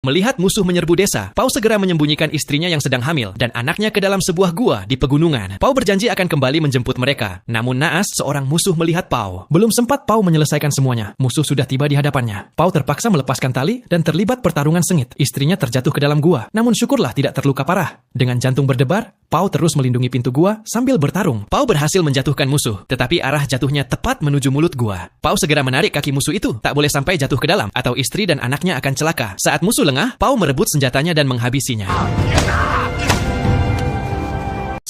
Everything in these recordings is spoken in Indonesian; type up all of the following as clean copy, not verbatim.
Melihat musuh menyerbu desa, Pau segera menyembunyikan istrinya yang sedang hamil dan anaknya ke dalam sebuah gua di pegunungan. Pau berjanji akan kembali menjemput mereka. Namun naas, seorang musuh melihat Pau. Belum sempat Pau menyelesaikan semuanya, musuh sudah tiba di hadapannya. Pau terpaksa melepaskan tali dan terlibat pertarungan sengit. Istrinya terjatuh ke dalam gua, namun syukurlah tidak terluka parah. Dengan jantung berdebar, Pau terus melindungi pintu gua sambil bertarung. Pau berhasil menjatuhkan musuh, tetapi arah jatuhnya tepat menuju mulut gua. Pau segera menarik kaki musuh itu, tak boleh sampai jatuh ke dalam, atau istri dan anaknya akan celaka. Saat musuh lengah, Pau merebut senjatanya dan menghabisinya.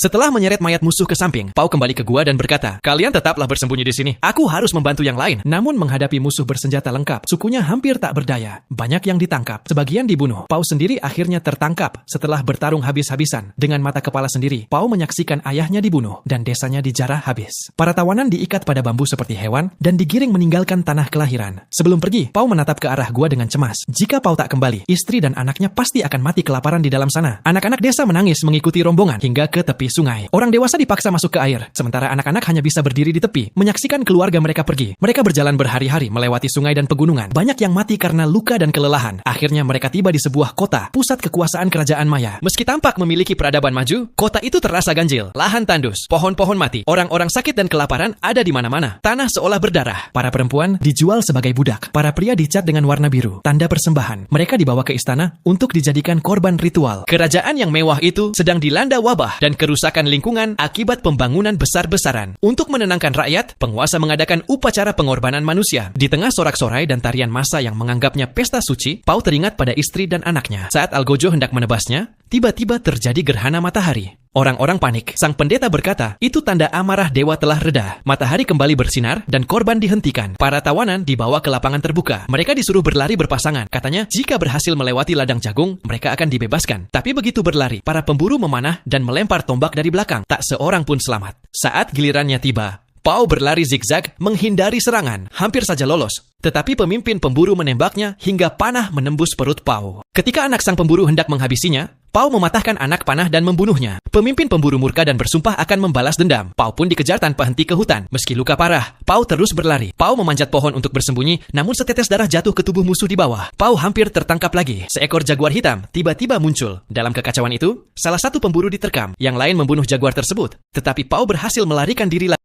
Setelah menyeret mayat musuh ke samping, Pau kembali ke gua dan berkata, "Kalian tetaplah bersembunyi di sini. Aku harus membantu yang lain." Namun menghadapi musuh bersenjata lengkap, sukunya hampir tak berdaya. Banyak yang ditangkap, sebagian dibunuh. Pau sendiri akhirnya tertangkap setelah bertarung habis-habisan. Dengan mata kepala sendiri, Pau menyaksikan ayahnya dibunuh dan desanya dijarah habis. Para tawanan diikat pada bambu seperti hewan dan digiring meninggalkan tanah kelahiran. Sebelum pergi, Pau menatap ke arah gua dengan cemas. Jika Pau tak kembali, istri dan anaknya pasti akan mati kelaparan di dalam sana. Anak-anak desa menangis mengikuti rombongan hingga ke tepi sungai. Orang dewasa dipaksa masuk ke air, sementara anak-anak hanya bisa berdiri di tepi, menyaksikan keluarga mereka pergi. Mereka berjalan berhari-hari melewati sungai dan pegunungan. Banyak yang mati karena luka dan kelelahan. Akhirnya mereka tiba di sebuah kota, pusat kekuasaan kerajaan Maya. Meski tampak memiliki peradaban maju, kota itu terasa ganjil. Lahan tandus, pohon-pohon mati, orang-orang sakit dan kelaparan ada di mana-mana. Tanah seolah berdarah. Para perempuan dijual sebagai budak. Para pria dicat dengan warna biru, tanda persembahan. Mereka dibawa ke istana untuk dijadikan korban ritual. Kerajaan yang mewah itu sedang dilanda wabah dan kerusakan lingkungan akibat pembangunan besar-besaran. Untuk menenangkan rakyat, penguasa mengadakan upacara pengorbanan manusia. Di tengah sorak-sorai dan tarian massa yang menganggapnya pesta suci, Pau teringat pada istri dan anaknya. Saat Algojo hendak menebasnya, tiba-tiba terjadi gerhana matahari. Orang-orang panik. Sang pendeta berkata, itu tanda amarah dewa telah reda. Matahari kembali bersinar dan korban dihentikan. Para tawanan dibawa ke lapangan terbuka. Mereka disuruh berlari berpasangan. Katanya, jika berhasil melewati ladang jagung, mereka akan dibebaskan. Tapi begitu berlari, para pemburu memanah dan melempar tombak dari belakang. Tak seorang pun selamat. Saat gilirannya tiba, Pau berlari zigzag menghindari serangan. Hampir saja lolos. Tetapi pemimpin pemburu menembaknya hingga panah menembus perut Pau. Ketika anak sang pemburu hendak menghabisinya, Pau mematahkan anak panah dan membunuhnya. Pemimpin pemburu murka dan bersumpah akan membalas dendam. Pau pun dikejar tanpa henti ke hutan. Meski luka parah, Pau terus berlari. Pau memanjat pohon untuk bersembunyi, namun setetes darah jatuh ke tubuh musuh di bawah. Pau hampir tertangkap lagi. Seekor jaguar hitam tiba-tiba muncul. Dalam kekacauan itu, salah satu pemburu diterkam. Yang lain membunuh jaguar tersebut. Tetapi Pau berhasil melarikan diri lagi.